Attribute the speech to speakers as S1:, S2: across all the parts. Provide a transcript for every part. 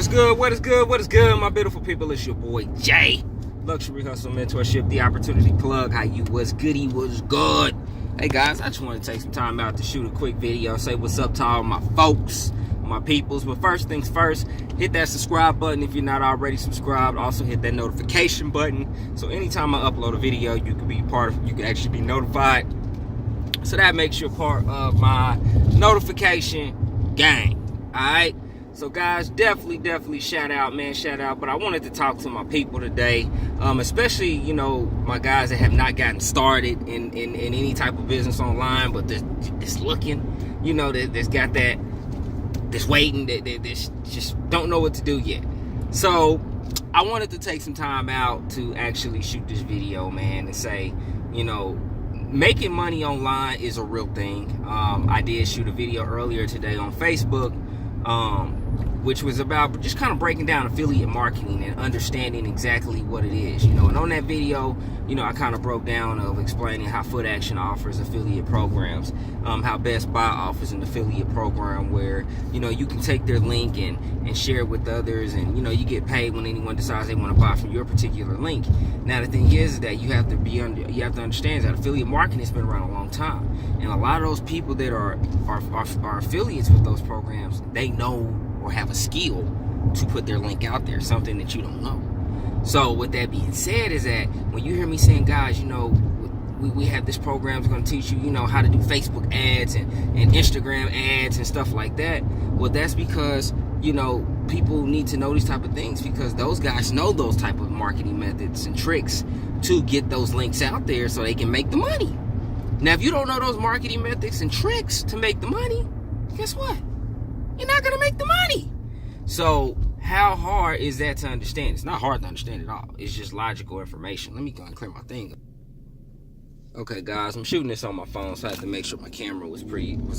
S1: is good? What is good? What is good, my beautiful people? It's your boy Jay. Luxury Hustle Mentorship, the opportunity plug. How you was goody was good. Hey guys, I just want to take some time out to shoot a quick video, say what's up to all my folks, my peoples. But first things first, hit that subscribe button if you're not already subscribed. Also hit that notification button, so anytime I upload a video, you can be part of, you can actually be notified. So that makes you a part of my notification gang. Alright? So guys, definitely shout out, man, shout out. But I wanted to talk to my people today, especially, you know, my guys that have not gotten started in any type of business online, but that's looking, you know, that's got that, that's waiting, that just don't know what to do yet. So I wanted to take some time out to actually shoot this video, man, and say, you know, making money online is a real thing. I did shoot a video earlier today on Facebook, which was about just kind of breaking down affiliate marketing and understanding exactly what it is, you know. And on that video, you know, I kind of broke down of explaining how Foot Action offers affiliate programs, how Best Buy offers an affiliate program where, you know, you can take their link and share it with others, and, you know, you get paid when anyone decides they want to buy from your particular link. Now the thing is that you have to understand that affiliate marketing has been around a long time, and a lot of those people that are affiliates with those programs, they know or have a skill to put their link out there, something that you don't know. So with that being said, is that when you hear me saying, guys, you know, we have this program that's going to teach you, you know, how to do Facebook ads and Instagram ads and stuff like that. Well, that's because, you know, people need to know these type of things, because those guys know those type of marketing methods and tricks to get those links out there so they can make the money. Now, if you don't know those marketing methods and tricks to make the money, guess what? You're not going to make the money. So how hard is that to understand? It's not hard to understand at all. It's just logical information. Let me go and clear my thing up. Okay, guys, I'm shooting this on my phone, so I had to make sure my camera was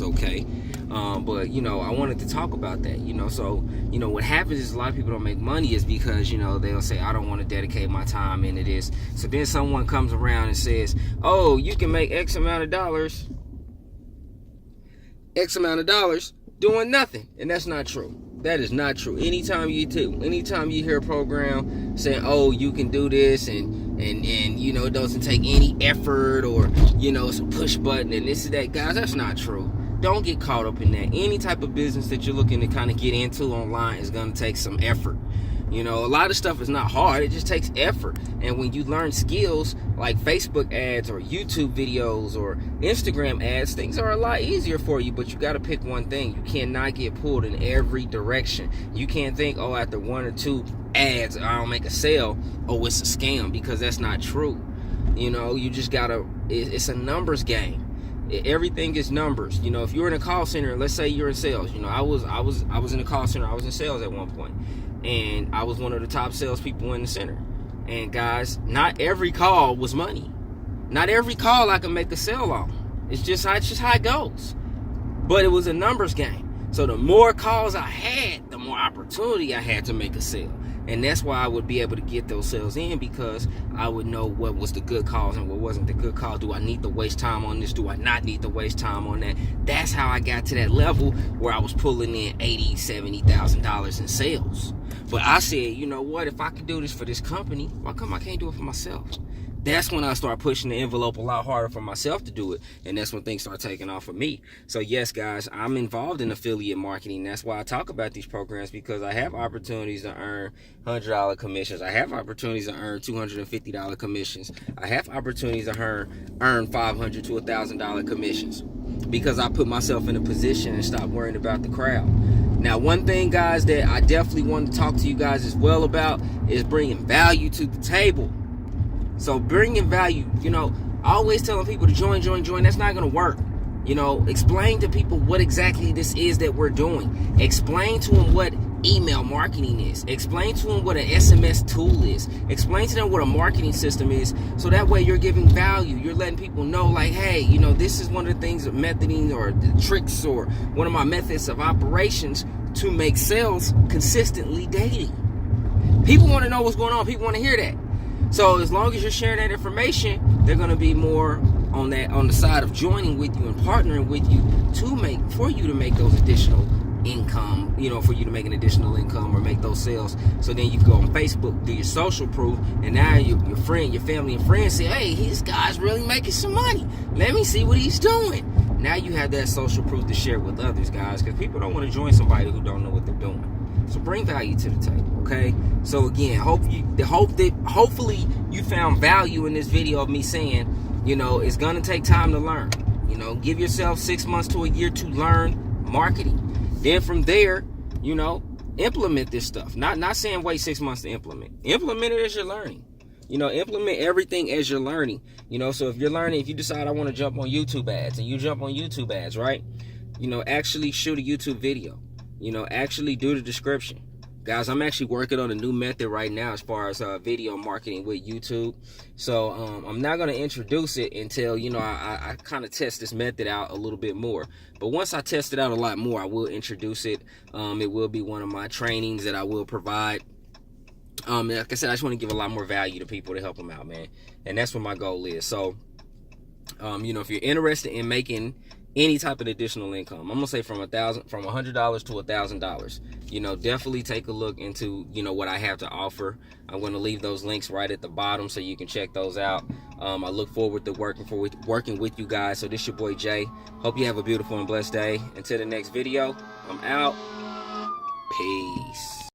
S1: okay. But, you know, I wanted to talk about that, you know. So, you know, what happens is a lot of people don't make money is because, you know, they'll say, I don't want to dedicate my time into this. So then someone comes around and says, oh, you can make X amount of dollars doing nothing. And that's not true. That is not true. Anytime you hear a program saying, oh, you can do this, and you know, it doesn't take any effort, or, you know, it's a push button and this and that, guys, that's not true. Don't get caught up in that. Any type of business that you're looking to kind of get into online is going to take some effort. You know, a lot of stuff is not hard. It just takes effort. And when you learn skills like Facebook ads or YouTube videos or Instagram ads, things are a lot easier for you. But you got to pick one thing. You cannot get pulled in every direction. You can't think, oh, after one or two ads, I'll make a sale. Oh, it's a scam, because that's not true. You know, you just got to, it's a numbers game. Everything is numbers. You know, if you're in a call center, let's say you're in sales. You know, I was in a call center. I was in sales at one point. And I was one of the top salespeople in the center. And guys, not every call was money. Not every call I can make a sale on. It's just how it goes. But it was a numbers game. So the more calls I had, the more opportunity I had to make a sale. And that's why I would be able to get those sales in, because I would know what was the good calls and what wasn't the good call. Do I need to waste time on this? Do I not need to waste time on that? That's how I got to that level where I was pulling in $80,000, $70,000 in sales. But I said, you know what? If I could do this for this company, why come I can't do it for myself? That's when I start pushing the envelope a lot harder for myself to do it. And that's when things start taking off for me. So yes, guys, I'm involved in affiliate marketing. That's why I talk about these programs, because I have opportunities to earn $100 commissions. I have opportunities to earn $250 commissions. I have opportunities to earn $500 to $1,000 commissions, because I put myself in a position and stop worrying about the crowd. Now, one thing, guys, that I definitely want to talk to you guys as well about is bringing value to the table. So bringing value, you know, always telling people to join. That's not going to work. You know, explain to people what exactly this is that we're doing. Explain to them what email marketing is. Explain to them what an SMS tool is. Explain to them what a marketing system is. So that way you're giving value. You're letting people know, like, hey, you know, this is one of the things of methoding, or the tricks, or one of my methods of operations to make sales consistently daily. People want to know what's going on. People want to hear that. So as long as you're sharing that information, they're going to be more on the side of joining with you and partnering with you to make those additional income, you know, for you to make an additional income or make those sales. So then you go on Facebook, do your social proof, and now your friend, your family and friends say, hey, this guy's really making some money. Let me see what he's doing. Now you have that social proof to share with others, guys, because people don't want to join somebody who don't know what they're doing. So bring value to the table, okay? So again, hopefully you found value in this video of me saying, you know, it's gonna take time to learn. You know, give yourself 6 months to a year to learn marketing. Then from there, you know, implement this stuff. Not saying wait 6 months to implement. Implement it as you're learning. You know, implement everything as you're learning. You know, so if you're learning, if you decide I want to jump on YouTube ads, and you jump on YouTube ads, right? You know, actually shoot a YouTube video. You know, actually do the description. Guys, I'm actually working on a new method right now as far as video marketing with YouTube. So I'm not going to introduce it until, you know, I kind of test this method out a little bit more. But once I test it out a lot more, I will introduce it. It will be one of my trainings that I will provide. Like I said, I just want to give a lot more value to people to help them out, man. And that's what my goal is. So, you know, if you're interested in making any type of additional income, I'm gonna say from $100 to $1,000, you know, definitely take a look into, you know, what I have to offer. I'm going to leave those links right at the bottom so you can check those out. I look forward to working with you guys. So this your boy Jay. Hope you have a beautiful and blessed day. Until the next video, I'm out. Peace.